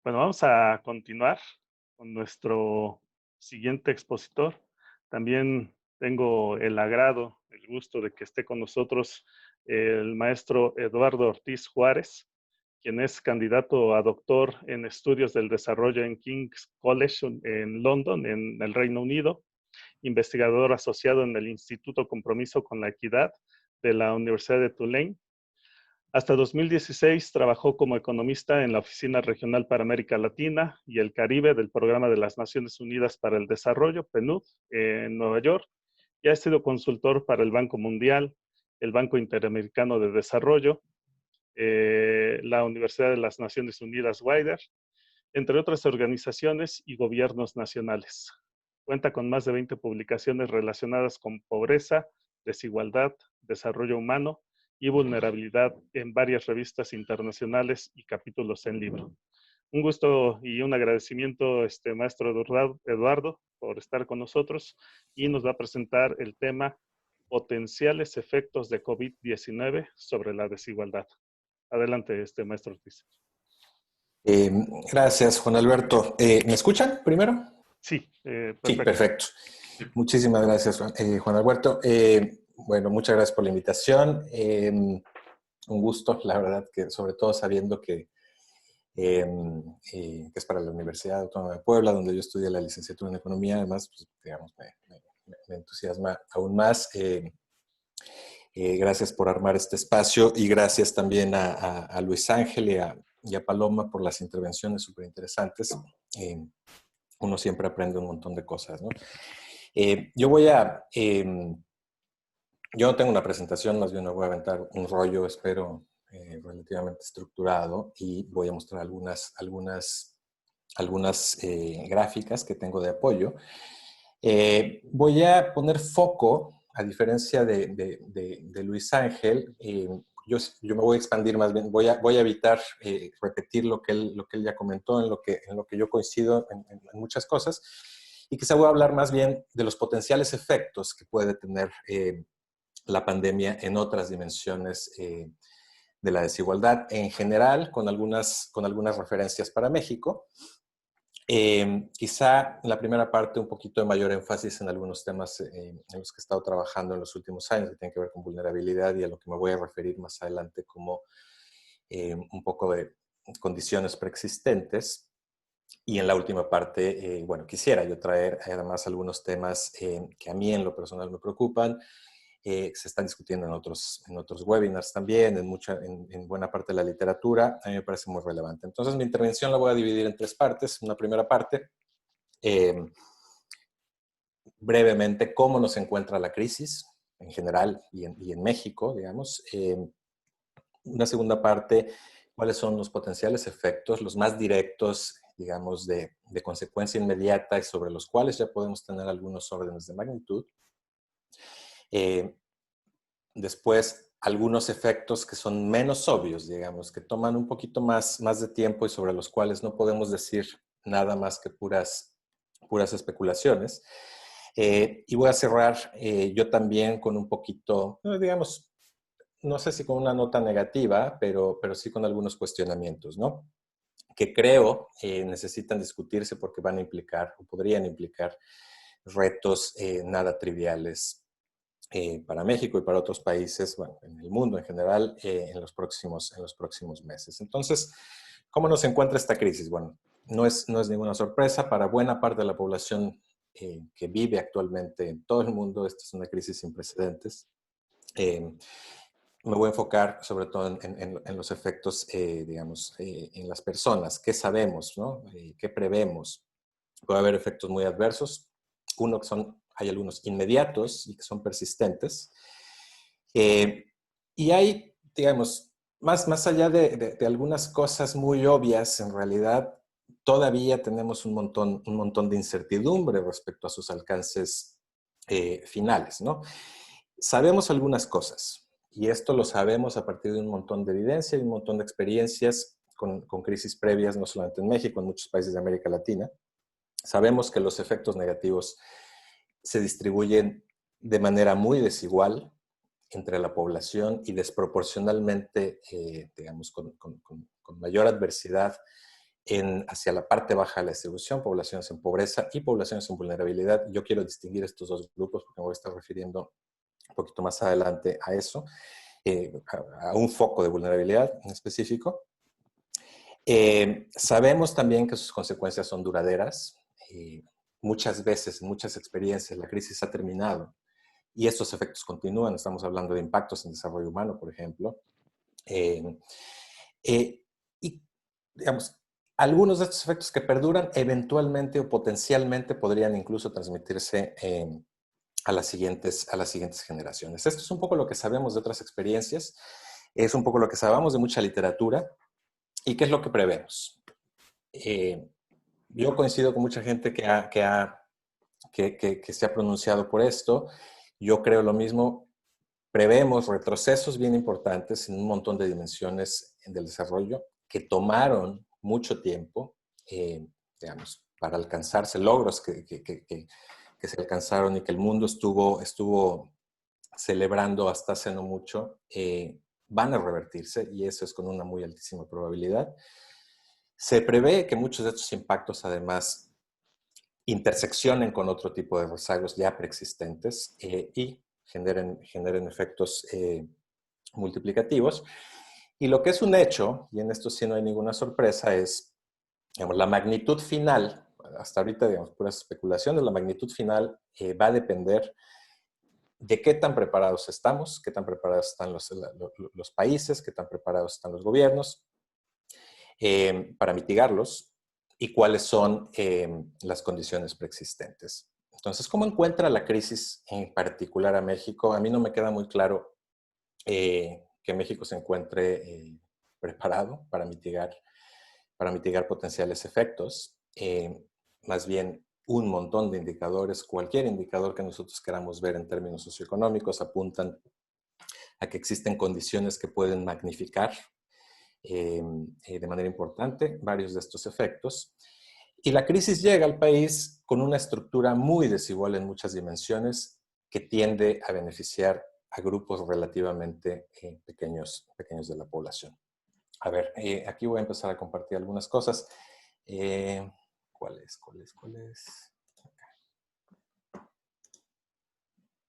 Bueno, vamos a continuar con nuestro siguiente expositor. También tengo el agrado, el gusto de que esté con nosotros el maestro Eduardo Ortiz Juárez, quien es candidato a doctor en estudios del desarrollo en King's College en London, en el Reino Unido, investigador asociado en el Instituto Compromiso con la Equidad de la Universidad de Tulane. Hasta 2016 trabajó como economista en la Oficina Regional para América Latina y el Caribe del Programa de las Naciones Unidas para el Desarrollo, PNUD, en Nueva York, y ha sido consultor para el Banco Mundial, el Banco Interamericano de Desarrollo, la Universidad de las Naciones Unidas, WIDER, entre otras organizaciones y gobiernos nacionales. Cuenta con más de 20 publicaciones relacionadas con pobreza, desigualdad, desarrollo humano y vulnerabilidad en varias revistas internacionales y capítulos en libro. Un gusto y un agradecimiento, maestro Eduardo, por estar con nosotros y nos va a presentar el tema potenciales efectos de COVID-19 sobre la desigualdad. Adelante, maestro Ortiz. Eh, Gracias, Juan Alberto. ¿Me escuchan primero? Sí, Sí, perfecto. perfecto. Muchísimas gracias, Juan Alberto. Bueno, muchas gracias por la invitación. Un gusto, la verdad, que sobre todo sabiendo que es para la Universidad Autónoma de Puebla, donde yo estudié la licenciatura en Economía. Además, pues, digamos, me entusiasma aún más. Gracias por armar este espacio y gracias también a Luis Ángel y a Paloma por las intervenciones súper interesantes. Uno siempre aprende un montón de cosas, ¿no? Yo no tengo una presentación, más bien me voy a aventar un rollo, espero, relativamente estructurado, y voy a mostrar algunas gráficas que tengo de apoyo. Voy a poner foco, a diferencia de Luis Ángel. Yo me voy a expandir más bien, voy a evitar repetir lo que él ya comentó, en lo que yo coincido en muchas cosas, y quizá voy a hablar más bien de los potenciales efectos que puede tener la pandemia en otras dimensiones de la desigualdad en general, con algunas referencias para México. Quizá en la primera parte un poquito de mayor énfasis en algunos temas en los que he estado trabajando en los últimos años, que tienen que ver con vulnerabilidad y a lo que me voy a referir más adelante como un poco de condiciones preexistentes. Y en la última parte, bueno, quisiera yo traer además algunos temas que a mí en lo personal me preocupan. Se están discutiendo en otros webinars también, en buena parte de la literatura. A mí me parece muy relevante. Entonces, mi intervención la voy a dividir en tres partes. Una primera parte, brevemente, cómo nos encuentra la crisis en general y en México, digamos. Una segunda parte, cuáles son los potenciales efectos, los más directos, digamos, de consecuencia inmediata y sobre los cuales ya podemos tener algunos órdenes de magnitud. Después, algunos efectos que son menos obvios, digamos, que toman un poquito más de tiempo y sobre los cuales no podemos decir nada más que puras especulaciones. Y voy a cerrar yo también con un poquito, digamos, no sé si con una nota negativa, pero sí con algunos cuestionamientos, ¿no? Que creo necesitan discutirse porque van a implicar o podrían implicar retos nada triviales para México y para otros países, bueno, en el mundo en general, en los próximos meses. Entonces, ¿cómo nos encuentra esta crisis? Bueno, no es ninguna sorpresa para buena parte de la población que vive actualmente en todo el mundo. Esta es una crisis sin precedentes. Me voy a enfocar sobre todo en los efectos, digamos, en las personas. ¿Qué sabemos, no? ¿Qué prevemos? Puede haber efectos muy adversos. Uno que hay algunos inmediatos y que son persistentes. Y hay, digamos, más allá de algunas cosas muy obvias, en realidad todavía tenemos un montón de incertidumbre respecto a sus alcances finales, ¿no? Sabemos algunas cosas, y esto lo sabemos a partir de un montón de evidencia y un montón de experiencias con crisis previas, no solamente en México, en muchos países de América Latina. Sabemos que los efectos negativos se distribuyen de manera muy desigual entre la población y desproporcionalmente, digamos, con mayor adversidad hacia la parte baja de la distribución, poblaciones en pobreza y poblaciones en vulnerabilidad. Yo quiero distinguir estos dos grupos porque me voy a estar refiriendo un poquito más adelante a eso, a un foco de vulnerabilidad en específico. Sabemos también que sus consecuencias son duraderas. Muchas veces, en muchas experiencias, la crisis ha terminado y estos efectos continúan. Estamos hablando de impactos en desarrollo humano, por ejemplo. Y, digamos, algunos de estos efectos que perduran eventualmente o potencialmente podrían incluso transmitirse a las siguientes generaciones. Esto es un poco lo que sabemos de otras experiencias, es un poco lo que sabemos de mucha literatura. ¿Y qué es lo que prevemos? Yo coincido con mucha gente que se ha pronunciado por esto. Yo creo lo mismo. Prevemos retrocesos bien importantes en un montón de dimensiones del desarrollo que tomaron mucho tiempo, digamos, para alcanzarse logros que se alcanzaron y que el mundo estuvo celebrando hasta hace no mucho, van a revertirse y eso es con una muy altísima probabilidad. Se prevé que muchos de estos impactos además interseccionen con otro tipo de rezagos ya preexistentes y generen efectos multiplicativos. Y lo que es un hecho, y en esto sí no hay ninguna sorpresa, es, digamos, la magnitud final, hasta ahorita, digamos, pura especulación, de la magnitud final va a depender de qué tan preparados estamos, qué tan preparados están los países, qué tan preparados están los gobiernos para mitigarlos y cuáles son las condiciones preexistentes. Entonces, ¿cómo encuentra la crisis en particular a México? A mí no me queda muy claro que México se encuentre preparado para mitigar potenciales efectos. Más bien, un montón de indicadores, cualquier indicador que nosotros queramos ver en términos socioeconómicos, apuntan a que existen condiciones que pueden magnificar de manera importante varios de estos efectos. Y la crisis llega al país con una estructura muy desigual en muchas dimensiones que tiende a beneficiar a grupos relativamente pequeños de la población. A ver, aquí voy a empezar a compartir algunas cosas. ¿Cuál es?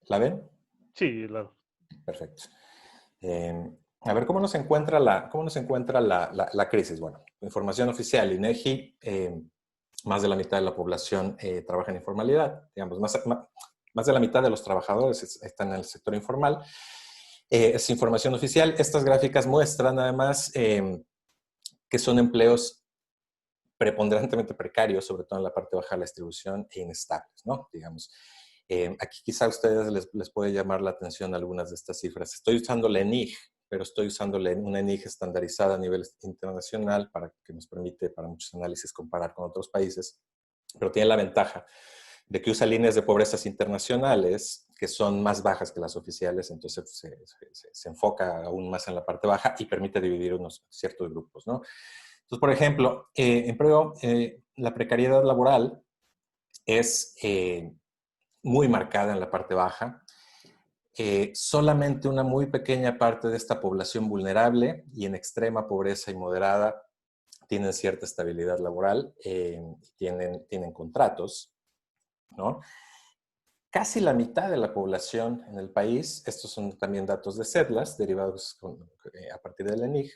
¿La ven? Sí, claro. Perfecto. A ver, ¿cómo nos encuentra la crisis? Bueno, información oficial, INEGI, más de la mitad de la población trabaja en informalidad, digamos, más de la mitad de los trabajadores están en el sector informal. Es información oficial. Estas gráficas muestran además que son empleos preponderantemente precarios, sobre todo en la parte baja de la distribución, e inestables, ¿no? Digamos, aquí quizá a ustedes les puede llamar la atención algunas de estas cifras. Estoy usando la ENIG, pero estoy usando una ENIG estandarizada a nivel internacional para que nos permite, para muchos análisis, comparar con otros países, pero tiene la ventaja de que usa líneas de pobrezas internacionales que son más bajas que las oficiales, entonces se enfoca aún más en la parte baja y permite dividir unos ciertos grupos, ¿no? Entonces, por ejemplo, empleo, la precariedad laboral es muy marcada en la parte baja. Solamente una muy pequeña parte de esta población vulnerable y en extrema pobreza y moderada tienen cierta estabilidad laboral, tienen contratos, ¿no? Casi la mitad de la población en el país, estos son también datos de CEDLAS, derivados a partir del ENIG,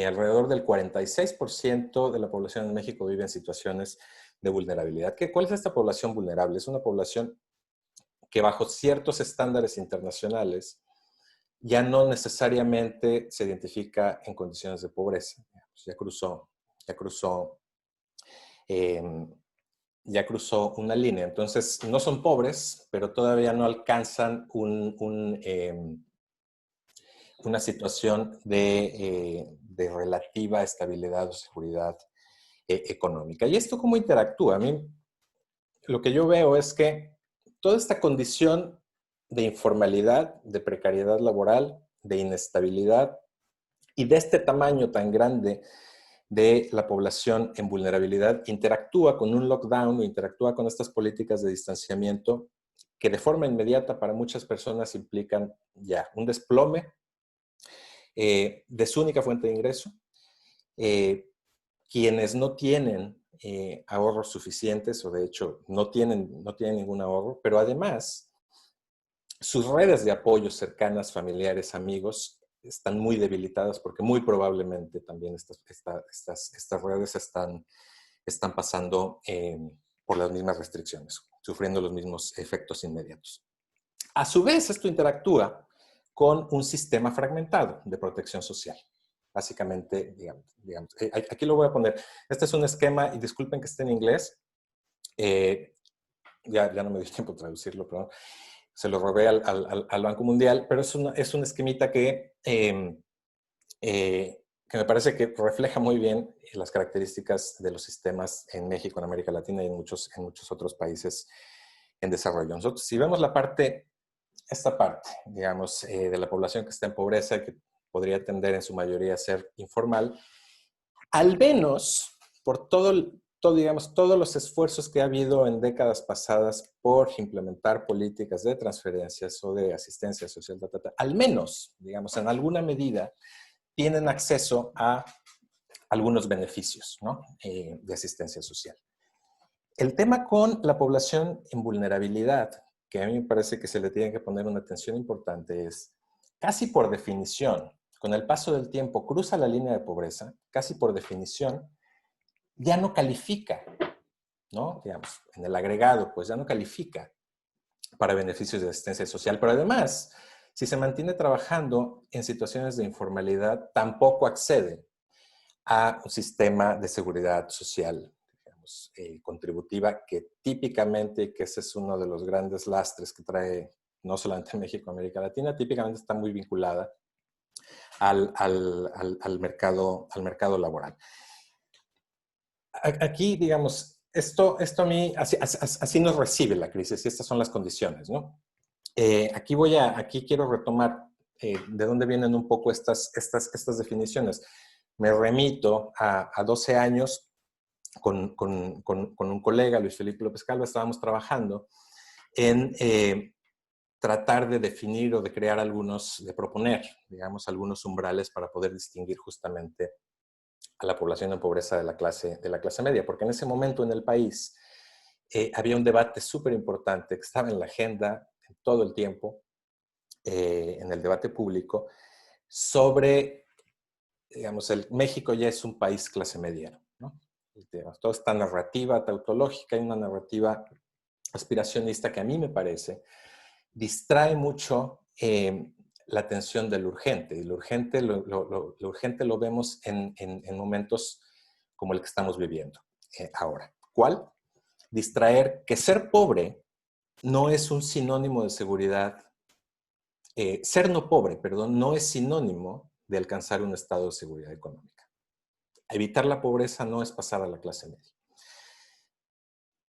alrededor del 46% de la población en México vive en situaciones de vulnerabilidad. ¿Cuál es esta población vulnerable? Es una población que bajo ciertos estándares internacionales ya no necesariamente se identifica en condiciones de pobreza. Ya cruzó una línea. Entonces, no son pobres, pero todavía no alcanzan una situación de relativa estabilidad o seguridad económica. ¿Y esto cómo interactúa? A mí lo que yo veo es que toda esta condición de informalidad, de precariedad laboral, de inestabilidad y de este tamaño tan grande de la población en vulnerabilidad interactúa con un lockdown o interactúa con estas políticas de distanciamiento que de forma inmediata para muchas personas implican ya un desplome de su única fuente de ingreso, quienes no tienen ahorros suficientes, o de hecho no tienen ningún ahorro, pero además sus redes de apoyo cercanas, familiares, amigos, están muy debilitadas porque muy probablemente también estas redes están pasando por las mismas restricciones, sufriendo los mismos efectos inmediatos. A su vez, esto interactúa con un sistema fragmentado de protección social. Básicamente, aquí lo voy a poner. Este es un esquema, y disculpen que esté en inglés, ya no me dio tiempo de traducirlo, pero se lo robé al Banco Mundial, pero es un esquemita que me parece que refleja muy bien las características de los sistemas en México, en América Latina y en muchos otros países en desarrollo. Nosotros, si vemos esta parte, digamos, de la población que está en pobreza, que podría tender en su mayoría a ser informal, al menos por digamos, todos los esfuerzos que ha habido en décadas pasadas por implementar políticas de transferencias o de asistencia social, al menos, digamos, en alguna medida, tienen acceso a algunos beneficios, ¿no? De asistencia social. El tema con la población en vulnerabilidad, que a mí me parece que se le tiene que poner una atención importante, es casi por definición, con el paso del tiempo cruza la línea de pobreza, casi por definición, ya no califica, ¿no? Digamos, en el agregado, pues ya no califica para beneficios de asistencia social, pero además, si se mantiene trabajando en situaciones de informalidad, tampoco accede a un sistema de seguridad social, digamos, contributiva, que típicamente, que ese es uno de los grandes lastres que trae no solamente México, América Latina, típicamente está muy vinculada al mercado laboral. Aquí, digamos, esto a mí, así nos recibe la crisis y estas son las condiciones, ¿no? Aquí quiero retomar de dónde vienen un poco estas definiciones. Me remito a 12 años con un colega, Luis Felipe López Calva, estábamos trabajando en tratar de definir o de crear de proponer, digamos, algunos umbrales para poder distinguir justamente a la población en pobreza de la clase media, porque en ese momento en el país había un debate súper importante que estaba en la agenda todo el tiempo, en el debate público, sobre, digamos, México ya es un país clase media, ¿no? Toda esta narrativa tautológica y una narrativa aspiracionista que a mí me parece distrae mucho la atención del urgente. Y lo urgente lo vemos en momentos como el que estamos viviendo ahora. ¿Cuál? Distraer que ser pobre no es un sinónimo de seguridad. Ser no pobre, perdón, no es sinónimo de alcanzar un estado de seguridad económica. Evitar la pobreza no es pasar a la clase media.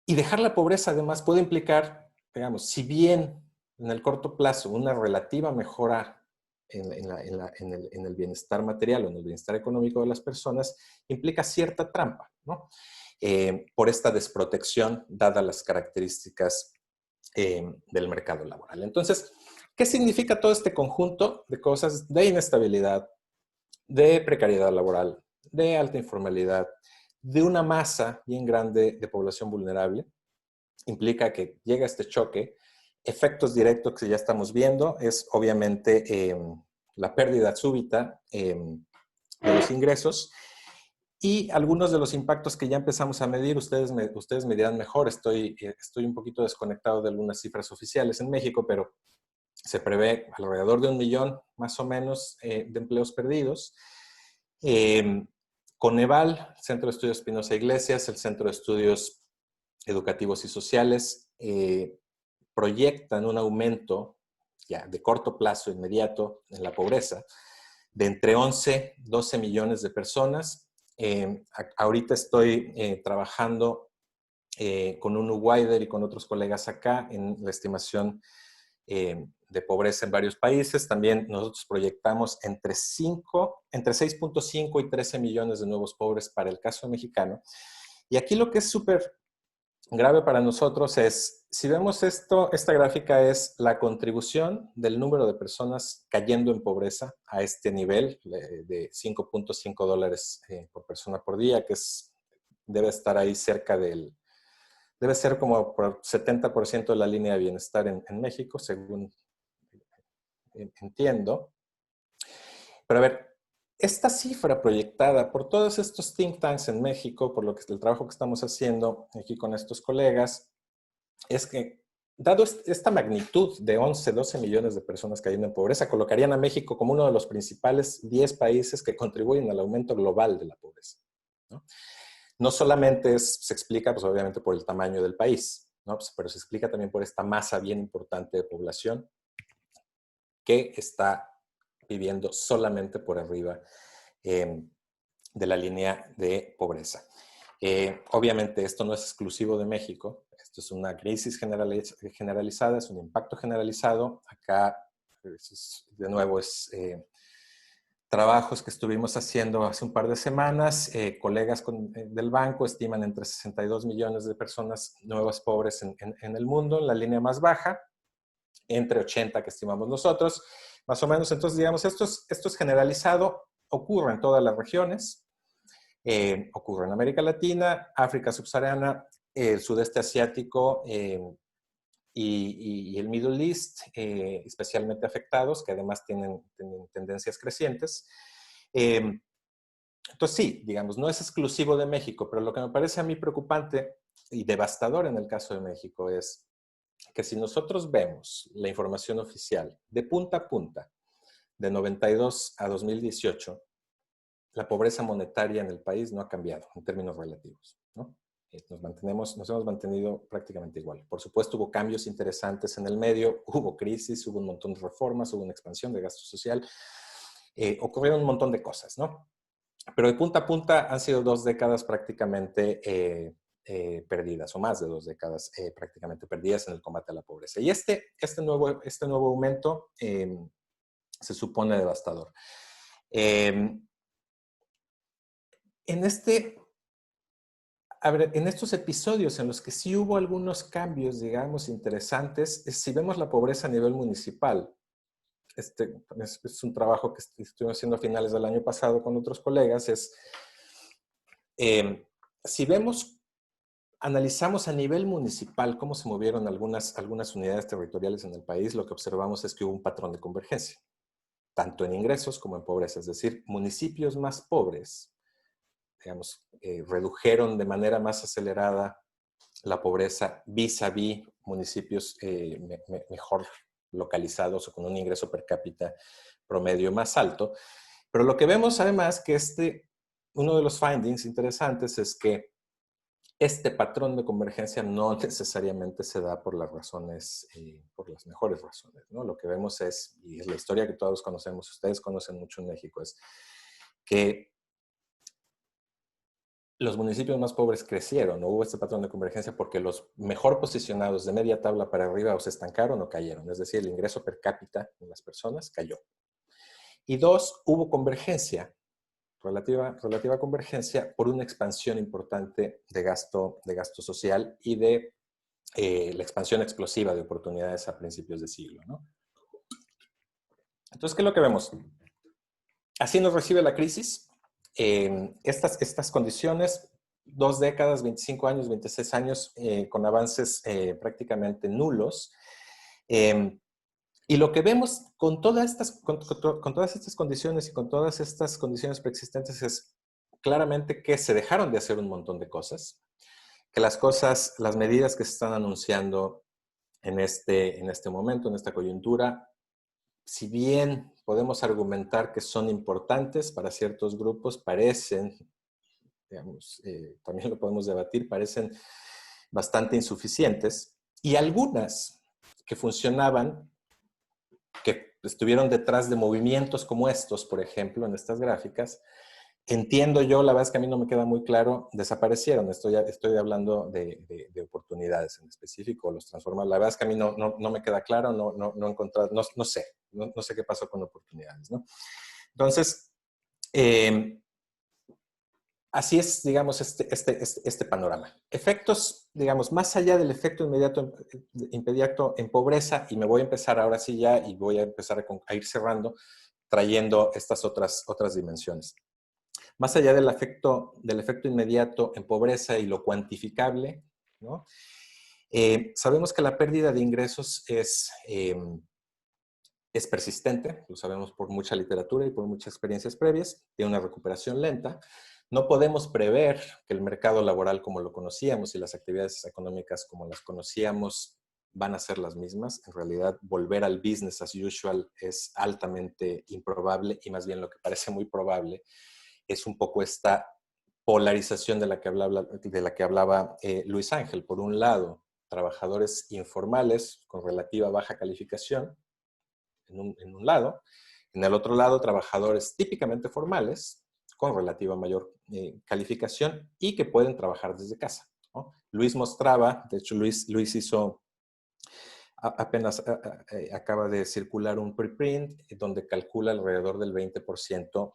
Y dejar la pobreza además puede implicar, digamos, si bien en el corto plazo una relativa mejora en el bienestar material o en el bienestar económico de las personas, implica cierta trampa, ¿no? Por esta desprotección, dadas las características del mercado laboral. Entonces, ¿qué significa todo este conjunto de cosas de inestabilidad, de precariedad laboral, de alta informalidad, de una masa bien grande de población vulnerable? Implica que llega este choque. Efectos directos que ya estamos viendo es obviamente la pérdida súbita de los ingresos y algunos de los impactos que ya empezamos a medir. Ustedes me dirán mejor, estoy un poquito desconectado de algunas cifras oficiales en México, pero se prevé alrededor de 1 millón más o menos de empleos perdidos. Coneval, Centro de Estudios Espinosa Iglesias, el Centro de Estudios Educativos y Sociales, proyectan un aumento ya de corto plazo, inmediato, en la pobreza, de entre 11 y 12 millones de personas. Ahorita estoy trabajando con un Wider y con otros colegas acá en la estimación de pobreza en varios países. También nosotros proyectamos entre 6.5 y 13 millones de nuevos pobres para el caso mexicano. Y aquí lo que es súper grave para nosotros es, si vemos esto, esta gráfica es la contribución del número de personas cayendo en pobreza a este nivel de $5.5 por persona por día, que debe estar ahí cerca debe ser como por 70% de la línea de bienestar en México, según entiendo. Pero a ver, esta cifra proyectada por todos estos think tanks en México, por el trabajo que estamos haciendo aquí con estos colegas, es que, dado esta magnitud de 11, 12 millones de personas cayendo en pobreza, colocarían a México como uno de los principales 10 países que contribuyen al aumento global de la pobreza, ¿no? No solamente se explica, pues obviamente por el tamaño del país, ¿no? Pues, pero se explica también por esta masa bien importante de población que está viviendo solamente por arriba de la línea de pobreza. Obviamente esto no es exclusivo de México, esto es una crisis generalizada, es un impacto generalizado. Acá, de nuevo, trabajos que estuvimos haciendo hace un par de semanas. Colegas del banco estiman entre 62 millones de personas nuevas pobres en el mundo, en la línea más baja, entre 80 que estimamos nosotros, más o menos. Entonces, digamos, esto es generalizado, ocurre en todas las regiones, ocurre en América Latina, África subsahariana, el sudeste asiático y el Middle East, especialmente afectados, que además tienen tendencias crecientes. Entonces, sí, digamos, no es exclusivo de México, pero lo que me parece a mí preocupante y devastador en el caso de México es que si nosotros vemos la información oficial de punta a punta, de 92 a 2018, la pobreza monetaria en el país no ha cambiado en términos relativos, ¿no? Nos hemos mantenido prácticamente igual. Por supuesto, hubo cambios interesantes en el medio, hubo crisis, hubo un montón de reformas, hubo una expansión de gasto social, ocurrieron un montón de cosas, ¿no? Pero de punta a punta han sido 2 décadas prácticamente perdidas, o más de 2 décadas prácticamente perdidas en el combate a la pobreza. Y este nuevo aumento se supone devastador. En estos episodios en los que sí hubo algunos cambios, digamos, interesantes, si vemos la pobreza a nivel municipal, es un trabajo que estuvimos haciendo a finales del año pasado con otros colegas, si analizamos a nivel municipal cómo se movieron algunas unidades territoriales en el país, lo que observamos es que hubo un patrón de convergencia, tanto en ingresos como en pobreza. Es decir, municipios más pobres, digamos, redujeron de manera más acelerada la pobreza vis-a-vis municipios mejor localizados o con un ingreso per cápita promedio más alto. Pero lo que vemos además que uno de los findings interesantes es que este patrón de convergencia no necesariamente se da por las razones, por las mejores razones, ¿no? Lo que vemos y es la historia que todos conocemos, ustedes conocen mucho en México, es que los municipios más pobres crecieron, no hubo este patrón de convergencia porque los mejor posicionados de media tabla para arriba o se estancaron o cayeron, es decir, el ingreso per cápita de las personas cayó. Y 2, hubo convergencia, relativa convergencia por una expansión importante de gasto social y de la expansión explosiva de oportunidades a principios de siglo, ¿no? Entonces, ¿qué es lo que vemos? Así nos recibe la crisis. Estas condiciones, 2 décadas, 25 años, 26 años, con avances prácticamente nulos. Y lo que vemos con todas estas condiciones y con todas estas condiciones preexistentes es claramente que se dejaron de hacer un montón de cosas, que las medidas que se están anunciando en este momento, en esta coyuntura, si bien podemos argumentar que son importantes para ciertos grupos, parecen, digamos, también lo podemos debatir, parecen bastante insuficientes. Y algunas que funcionaban, que estuvieron detrás de movimientos como estos, por ejemplo, en estas gráficas, entiendo yo, la verdad es que a mí no me queda muy claro, desaparecieron. Estoy hablando de oportunidades en específico, los transformados. La verdad es que a mí no me queda claro, no he encontrado, no sé qué pasó con oportunidades, ¿no? Entonces, así es, digamos, este panorama. Efectos, digamos, más allá del efecto inmediato en pobreza, y me voy a empezar ahora sí ya, y voy a empezar a ir cerrando, trayendo estas otras dimensiones. Más allá del efecto inmediato en pobreza y lo cuantificable, ¿no? Sabemos que la pérdida de ingresos es persistente, lo sabemos por mucha literatura y por muchas experiencias previas, tiene una recuperación lenta. No podemos prever que el mercado laboral como lo conocíamos y las actividades económicas como las conocíamos van a ser las mismas. En realidad, volver al business as usual es altamente improbable, y más bien lo que parece muy probable es un poco esta polarización de la que hablaba Luis Ángel. Por un lado, trabajadores informales con relativa baja calificación, en un lado. En el otro lado, trabajadores típicamente formales, con relativa mayor calificación y que pueden trabajar desde casa, ¿no? Luis mostraba, de hecho Luis hizo, apenas acaba de circular un preprint donde calcula alrededor del 20%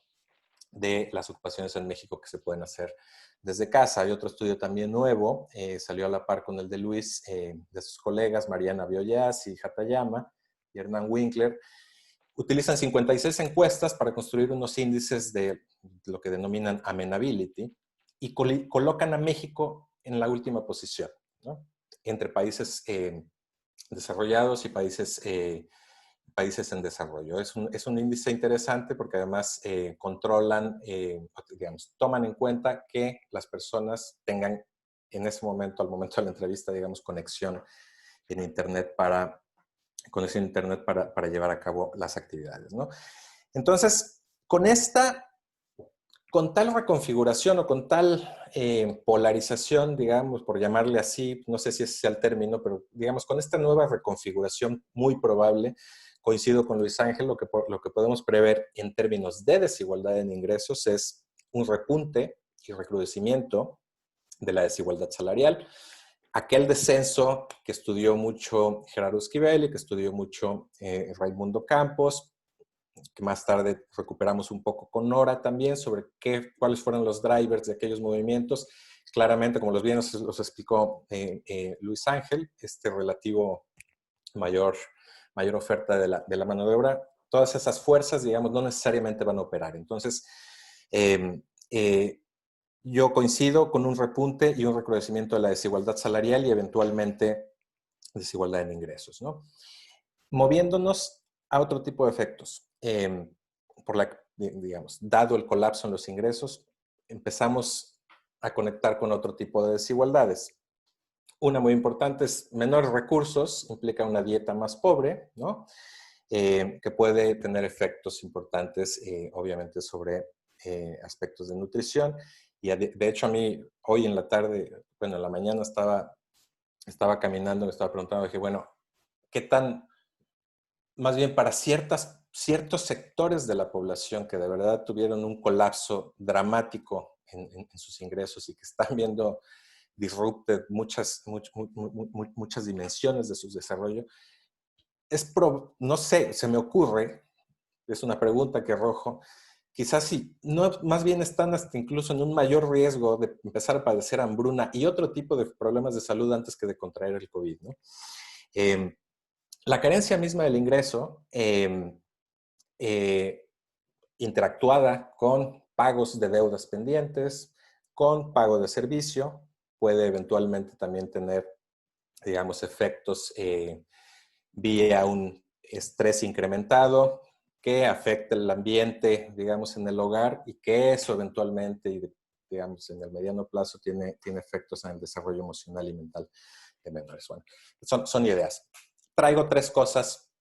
de las ocupaciones en México que se pueden hacer desde casa. Hay otro estudio también nuevo, salió a la par con el de Luis, de sus colegas Mariana Bioyas y Hatayama y Hernán Winkler. Utilizan 56 encuestas para construir unos índices de lo que denominan amenability y colocan a México en la última posición, ¿no? Entre países desarrollados y países en desarrollo. Es un índice interesante porque además controlan, digamos, toman en cuenta que las personas tengan en ese momento, al momento de la entrevista, digamos, conexión en Internet para llevar a cabo las actividades, ¿no? Entonces, con tal reconfiguración o con tal polarización, digamos, por llamarle así, no sé si ese sea el término, pero digamos, con esta nueva reconfiguración muy probable, coincido con Luis Ángel, lo que podemos prever en términos de desigualdad en ingresos es un repunte y recrudecimiento de la desigualdad salarial. Aquel descenso que estudió mucho Gerardo Esquivel y que estudió mucho Raimundo Campos, que más tarde recuperamos un poco con Nora también, sobre cuáles fueron los drivers de aquellos movimientos. Claramente, como bien los explicó Luis Ángel, relativo mayor oferta de la mano de obra, todas esas fuerzas, digamos, no necesariamente van a operar. Entonces, yo coincido con un repunte y un recrudecimiento de la desigualdad salarial y eventualmente desigualdad en ingresos, ¿no? Moviéndonos a otro tipo de efectos. Digamos, dado el colapso en los ingresos, empezamos a conectar con otro tipo de desigualdades. Una muy importante es menores recursos, implica una dieta más pobre, ¿no? Que puede tener efectos importantes, obviamente, sobre aspectos de nutrición. Y de hecho a mí, hoy en la tarde, bueno, en la mañana estaba caminando, me estaba preguntando, dije, bueno, ¿qué tan, más bien para ciertos sectores de la población que de verdad tuvieron un colapso dramático en sus ingresos y que están viendo disrupted muchas dimensiones de su desarrollo? No sé, se me ocurre, es una pregunta que arrojo, quizás sí, no, más bien están hasta incluso en un mayor riesgo de empezar a padecer hambruna y otro tipo de problemas de salud antes que de contraer el COVID, ¿no? La carencia misma del ingreso, interactuada con pagos de deudas pendientes, con pago de servicio, puede eventualmente también tener, digamos, efectos vía un estrés incrementado que afecta el ambiente, digamos, en el hogar y que eso eventualmente, digamos, en el mediano plazo tiene efectos en el desarrollo emocional y mental de menores. Bueno, son ideas. Traigo 3 cosas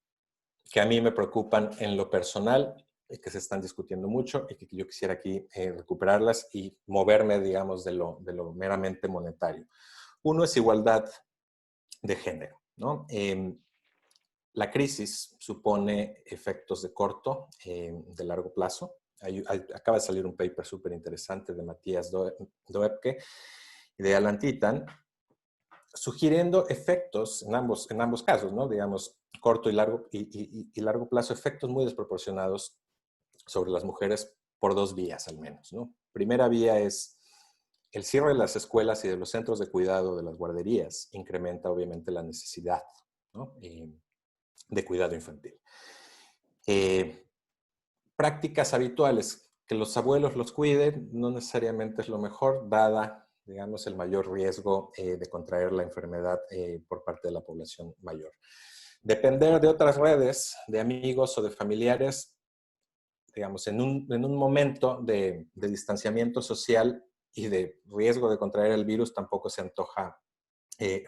que a mí me preocupan en lo personal y que se están discutiendo mucho y que yo quisiera aquí recuperarlas y moverme, digamos, de lo meramente monetario. Uno es igualdad de género, ¿no? La crisis supone efectos de corto, de largo plazo. Acaba de salir un paper súper interesante de Matías Doepke y de Alan Titan, sugiriendo efectos en ambos casos, ¿no? Digamos, corto y largo plazo, efectos muy desproporcionados sobre las mujeres por 2 vías al menos, ¿no? Primera vía es el cierre de las escuelas y de los centros de cuidado de las guarderías incrementa obviamente la necesidad, ¿no? De cuidado infantil. Prácticas habituales, que los abuelos los cuiden, no necesariamente es lo mejor, dada, digamos, el mayor riesgo de contraer la enfermedad por parte de la población mayor. Depender de otras redes, de amigos o de familiares, digamos, en un momento de distanciamiento social y de riesgo de contraer el virus tampoco se antoja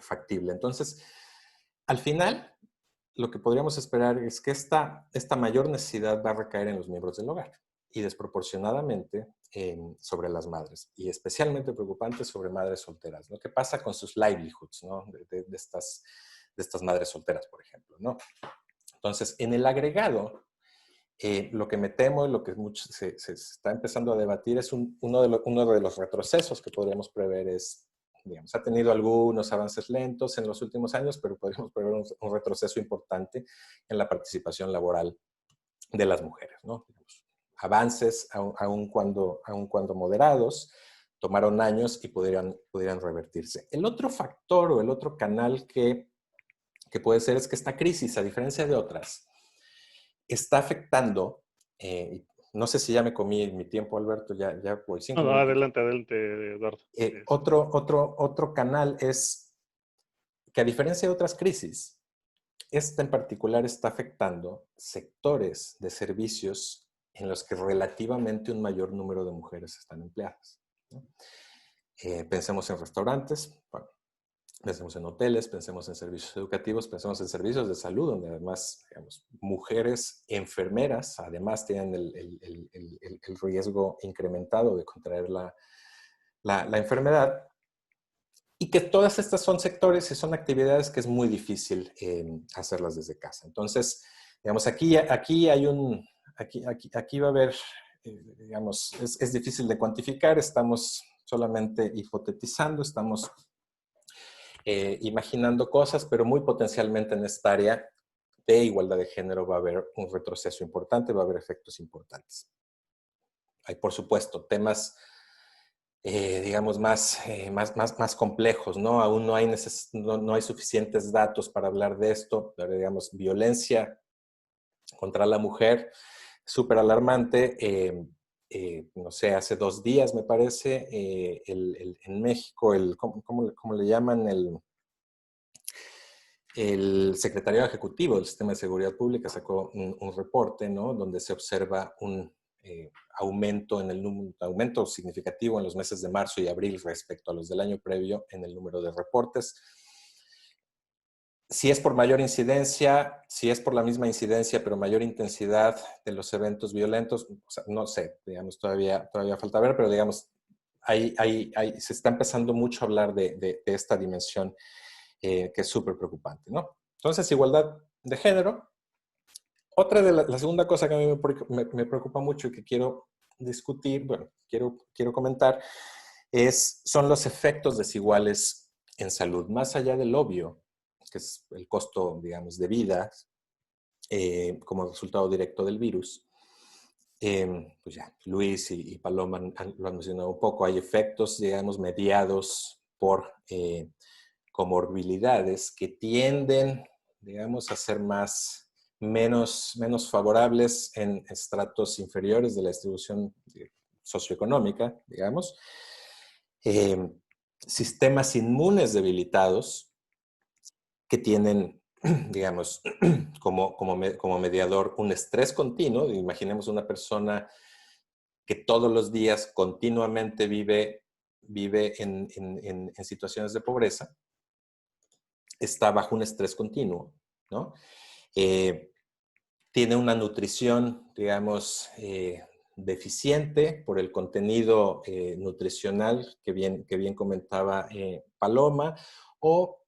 factible. Entonces, al final, lo que podríamos esperar es que esta mayor necesidad va a recaer en los miembros del hogar y desproporcionadamente sobre las madres, y especialmente preocupante sobre madres solteras, ¿no? ¿Qué pasa con sus livelihoods, ¿no? de estas madres solteras, por ejemplo, ¿no? Entonces, en el agregado, lo que me temo y lo que se está empezando a debatir es uno de los retrocesos que podríamos prever es, digamos, ha tenido algunos avances lentos en los últimos años, pero podríamos prever un retroceso importante en la participación laboral de las mujeres, ¿no? Digamos, avances, aun cuando moderados, tomaron años y pudieran revertirse. El otro factor o el otro canal que puede ser es que esta crisis, a diferencia de otras, está afectando, no sé si ya me comí mi tiempo, Alberto, ya voy 5 No, minutos. adelante, Eduardo. Otro canal es que, a diferencia de otras crisis, esta en particular está afectando sectores de servicios en los que relativamente un mayor número de mujeres están empleadas, ¿no? Pensemos en restaurantes, bueno, pensemos en hoteles, pensemos en servicios educativos, pensemos en servicios de salud, donde además, digamos, mujeres enfermeras además tienen el riesgo incrementado de contraer la enfermedad. Y que todas estas son sectores y son actividades que es muy difícil hacerlas desde casa. Entonces, digamos, aquí va a haber, digamos, es difícil de cuantificar, estamos solamente hipotetizando, estamos imaginando cosas, pero muy potencialmente en esta área de igualdad de género va a haber un retroceso importante, va a haber efectos importantes. Hay, por supuesto, temas digamos, más complejos, ¿no? Aún no hay suficientes datos para hablar de esto, pero, digamos, violencia contra la mujer, súper alarmante. No sé, hace 2 días, me parece, en México, ¿cómo le llaman? El secretario ejecutivo del Sistema de Seguridad Pública sacó un reporte, ¿no? Donde se observa un aumento significativo en los meses de marzo y abril respecto a los del año previo en el número de reportes. Si es por mayor incidencia, si es por la misma incidencia, pero mayor intensidad de los eventos violentos, o sea, no sé, digamos, todavía falta ver, pero, digamos, se está empezando mucho a hablar de esta dimensión que es súper preocupante, ¿no? Entonces, igualdad de género. Otra de la segunda cosa que a mí me preocupa mucho y que quiero discutir, bueno, quiero comentar, son los efectos desiguales en salud, más allá del obvio, que es el costo, digamos, de vida como resultado directo del virus. Pues ya, Luis y Paloma lo han mencionado un poco, hay efectos, digamos, mediados por comorbilidades que tienden, digamos, a ser menos favorables en estratos inferiores de la distribución socioeconómica, digamos. Sistemas inmunes debilitados que tienen, digamos, como mediador un estrés continuo. Imaginemos una persona que todos los días continuamente vive en situaciones de pobreza, está bajo un estrés continuo, ¿no? Tiene una nutrición, digamos, deficiente por el contenido nutricional que bien comentaba Paloma, o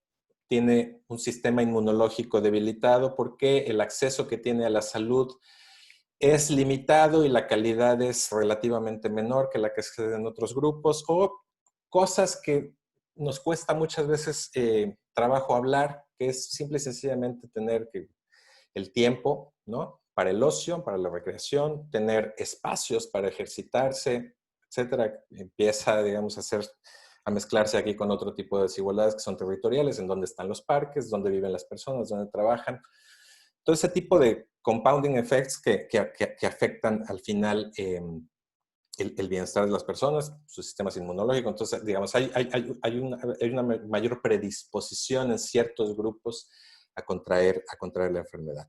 tiene un sistema inmunológico debilitado porque el acceso que tiene a la salud es limitado y la calidad es relativamente menor que la que se da en otros grupos, o cosas que nos cuesta muchas veces trabajo hablar, que es simple y sencillamente tener el tiempo, ¿no? Para el ocio, para la recreación, tener espacios para ejercitarse, etcétera, empieza, digamos, a mezclarse aquí con otro tipo de desigualdades que son territoriales, en dónde están los parques, dónde viven las personas, dónde trabajan. Todo ese tipo de compounding effects que afectan al final el bienestar de las personas, sus sistemas inmunológicos. Entonces, digamos, hay una mayor predisposición en ciertos grupos a contraer la enfermedad.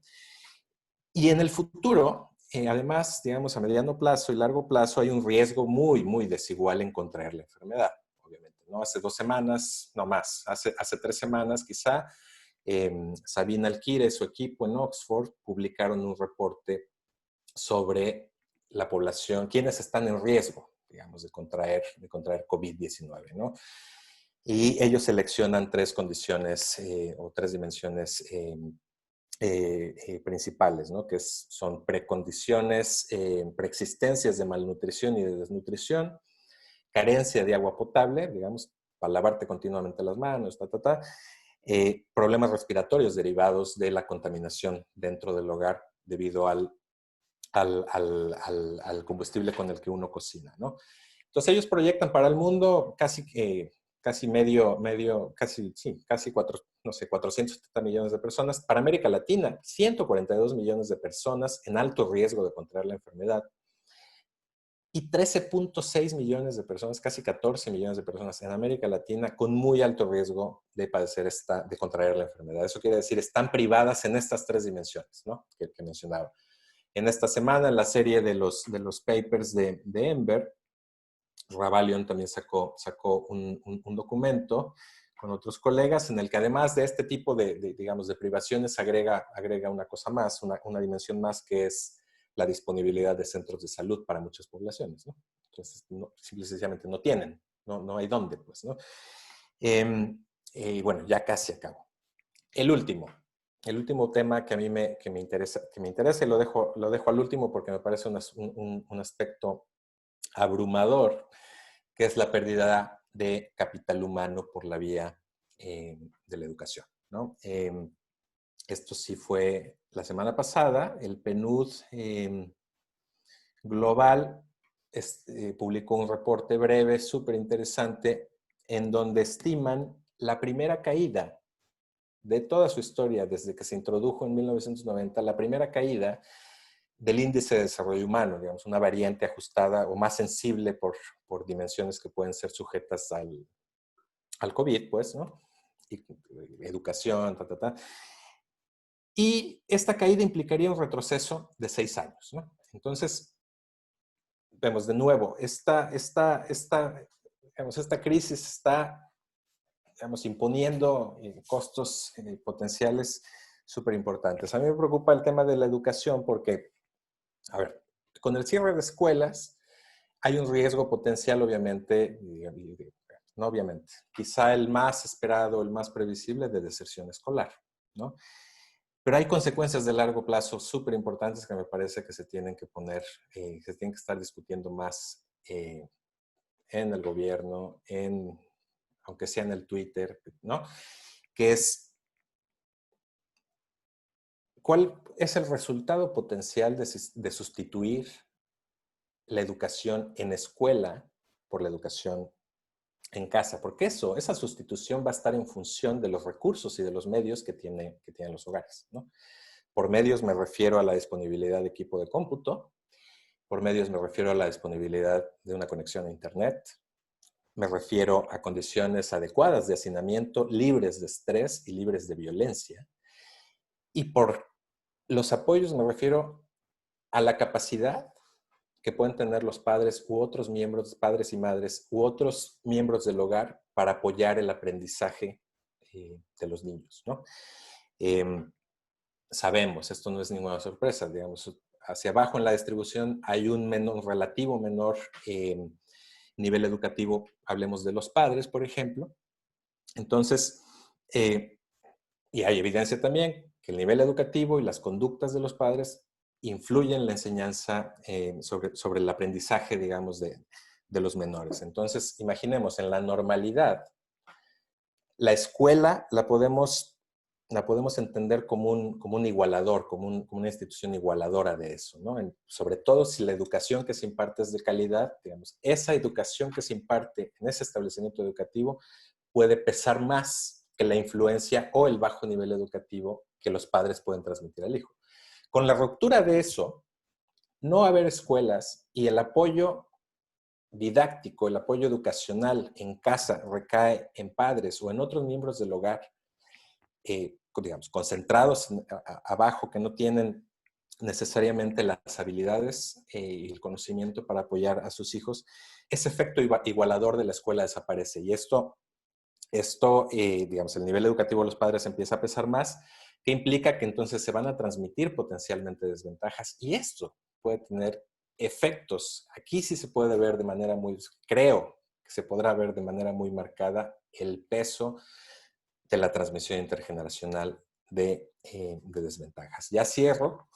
Y en el futuro, además, digamos, a mediano plazo y largo plazo, hay un riesgo muy, muy desigual en contraer la enfermedad, obviamente, ¿no? Hace 2 semanas, no más, hace 3 semanas quizá, Sabine Alkire y su equipo en Oxford publicaron un reporte sobre la población, quienes están en riesgo, digamos, de contraer COVID-19, ¿no? Y ellos seleccionan 3 condiciones o 3 dimensiones principales, ¿no? Que son precondiciones, preexistencias de malnutrición y de desnutrición, carencia de agua potable, digamos, para lavarte continuamente las manos, problemas respiratorios derivados de la contaminación dentro del hogar debido al combustible con el que uno cocina, ¿no? Entonces ellos proyectan para el mundo casi 470 millones de personas. Para América Latina, 142 millones de personas en alto riesgo de contraer la enfermedad. Y 13.6 millones de personas, casi 14 millones de personas en América Latina con muy alto riesgo de de contraer la enfermedad. Eso quiere decir, están privadas en estas 3 dimensiones, ¿no? que mencionaba. En esta semana, en la serie de los papers de Ember, Ravalion también sacó un documento con otros colegas en el que además de este tipo digamos, de privaciones agrega una cosa más, una dimensión más, que es la disponibilidad de centros de salud para muchas poblaciones, ¿no? Entonces, sencillamente no tienen, no hay dónde, pues, ¿no? Y bueno, ya casi acabo. El último tema que a mí me interesa, y lo dejo al último porque me parece un aspecto abrumador, que es la pérdida de capital humano por la vía de la educación, ¿no? Esto sí fue la semana pasada. El PNUD global publicó un reporte breve súper interesante en donde estiman la primera caída de toda su historia, desde que se introdujo en 1990, la primera caída del índice de desarrollo humano, digamos, una variante ajustada o más sensible por dimensiones que pueden ser sujetas al COVID, pues, ¿no? Y, educación, Y esta caída implicaría un retroceso de 6 años, ¿no? Entonces, vemos de nuevo, esta crisis está, digamos, imponiendo costos potenciales súper importantes. A mí me preocupa el tema de la educación porque, a ver, con el cierre de escuelas hay un riesgo potencial, obviamente, no obviamente, quizá el más esperado, el más previsible, de deserción escolar, ¿no? Pero hay consecuencias de largo plazo súper importantes que me parece que se tienen que poner, se tienen que estar discutiendo más en el gobierno, aunque sea en el Twitter, ¿no? Que es, ¿cuál es el resultado potencial de sustituir la educación en escuela por la educación en casa? Porque esa sustitución va a estar en función de los recursos y de los medios que tienen los hogares, ¿no? Por medios me refiero a la disponibilidad de equipo de cómputo, por medios me refiero a la disponibilidad de una conexión a Internet, me refiero a condiciones adecuadas de hacinamiento, libres de estrés y libres de violencia. Y por los apoyos me refiero a la capacidad que pueden tener los padres u otros miembros, padres y madres, u otros miembros del hogar para apoyar el aprendizaje de los niños, ¿no? Sabemos, esto no es ninguna sorpresa, digamos, hacia abajo en la distribución hay un relativo menor nivel educativo, hablemos de los padres, por ejemplo. Entonces, y hay evidencia también que el nivel educativo y las conductas de los padres influyen en la enseñanza sobre el aprendizaje, digamos, de los menores. Entonces, imaginemos, en la normalidad, la escuela la podemos la podemos entender como un igualador, como una institución igualadora de eso, ¿no? Sobre todo si la educación que se imparte es de calidad, digamos, esa educación que se imparte en ese establecimiento educativo puede pesar más que la influencia o el bajo nivel educativo que los padres pueden transmitir al hijo. Con la ruptura de eso, no haber escuelas y el apoyo didáctico, el apoyo educacional en casa recae en padres o en otros miembros del hogar, digamos, concentrados abajo, que no tienen necesariamente las habilidades y el conocimiento para apoyar a sus hijos, ese efecto igualador de la escuela desaparece. Y digamos, el nivel educativo de los padres empieza a pesar más, que implica que entonces se van a transmitir potencialmente desventajas. Y esto puede tener efectos. Aquí sí se puede ver de manera creo que se podrá ver de manera muy marcada el peso de la transmisión intergeneracional de desventajas. Ya cierro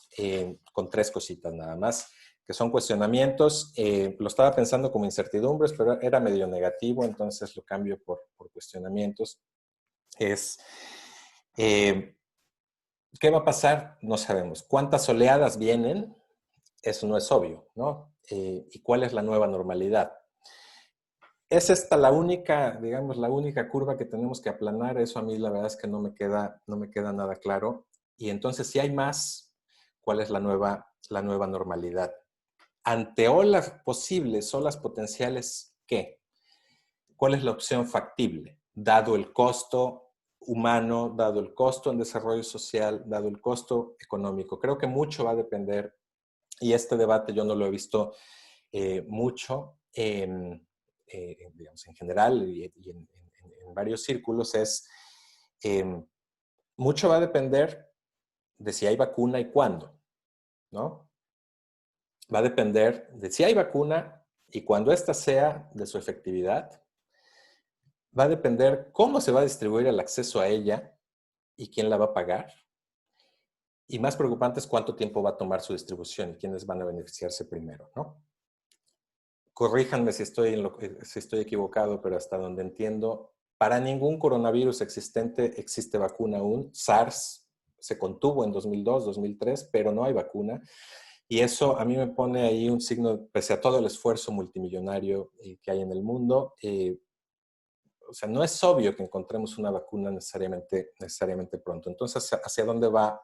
con 3 cositas nada más, que son cuestionamientos. Lo estaba pensando como incertidumbres, pero era medio negativo, entonces lo cambio por cuestionamientos. ¿Qué va a pasar? No sabemos. ¿Cuántas oleadas vienen? Eso no es obvio, ¿no? ¿Y cuál es la nueva normalidad? ¿Es esta la única, digamos, la única curva que tenemos que aplanar? Eso a mí la verdad es que no me queda nada claro. Y entonces, si hay más, ¿cuál es la nueva normalidad? Ante olas posibles, olas potenciales, ¿qué? ¿Cuál es la opción factible? Dado el costo humano, dado el costo en desarrollo social, dado el costo económico. Creo que mucho va a depender, y este debate yo no lo he visto mucho, digamos, en general y en varios círculos, mucho va a depender de si hay vacuna y cuándo, ¿no? Va a depender de si hay vacuna y cuando ésta sea, de su efectividad. Va a depender cómo se va a distribuir el acceso a ella y quién la va a pagar. Y más preocupante es cuánto tiempo va a tomar su distribución y quiénes van a beneficiarse primero, ¿no? Corríjanme si estoy equivocado, pero hasta donde entiendo, para ningún coronavirus existente existe vacuna aún. SARS se contuvo en 2002, 2003, pero no hay vacuna. Y eso a mí me pone ahí un signo, pese a todo el esfuerzo multimillonario que hay en el mundo, o sea, no es obvio que encontremos una vacuna necesariamente pronto. Entonces, ¿hacia dónde va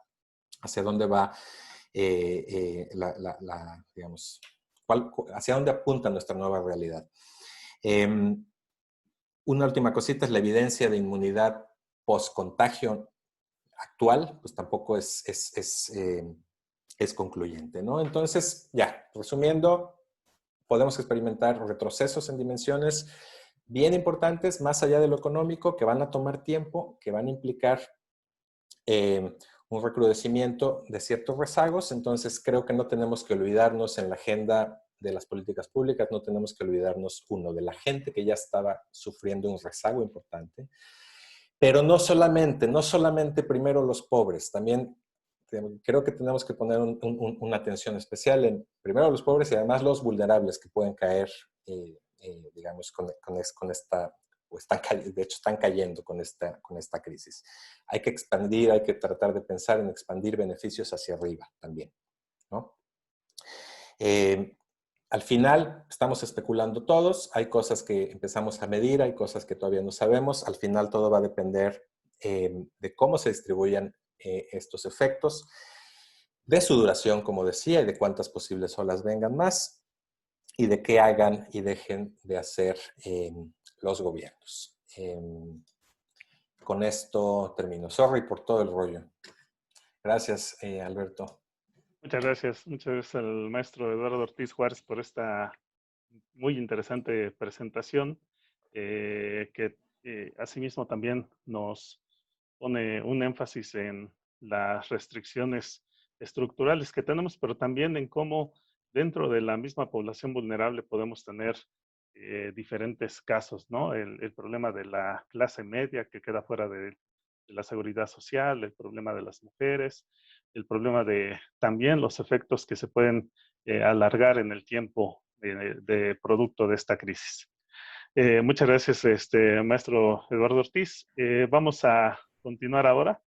digamos, hacia dónde apunta nuestra nueva realidad? Una última cosita es la evidencia de inmunidad post-contagio actual, pues tampoco es concluyente, ¿no? Entonces, ya, resumiendo, podemos experimentar retrocesos en dimensiones bien importantes, más allá de lo económico, que van a tomar tiempo, que van a implicar un recrudecimiento de ciertos rezagos. Entonces, creo que no tenemos que olvidarnos en la agenda de las políticas públicas, no tenemos que olvidarnos, uno, de la gente que ya estaba sufriendo un rezago importante, pero no solamente primero los pobres, también creo que tenemos que poner una atención especial en primero los pobres y además los vulnerables que pueden caer, digamos, con esta, o de hecho están cayendo con esta crisis. Hay que expandir, hay que tratar de pensar en expandir beneficios hacia arriba también, ¿no? Al final estamos especulando todos, hay cosas que empezamos a medir, hay cosas que todavía no sabemos, al final todo va a depender de cómo se distribuyan estos efectos, de su duración, como decía, y de cuántas posibles olas vengan más, y de qué hagan y dejen de hacer los gobiernos. Con esto termino. Sorry por todo el rollo. Gracias, Alberto. Muchas gracias al maestro Eduardo Ortiz Juárez por esta muy interesante presentación, que asimismo también nos pone un énfasis en las restricciones estructurales que tenemos, pero también en cómo dentro de la misma población vulnerable podemos tener diferentes casos, ¿no? El problema de la clase media que queda fuera de la seguridad social, el problema de las mujeres, el problema de también los efectos que se pueden alargar en el tiempo de producto de esta crisis. Muchas gracias, maestro Eduardo Ortiz. Vamos a continuar ahora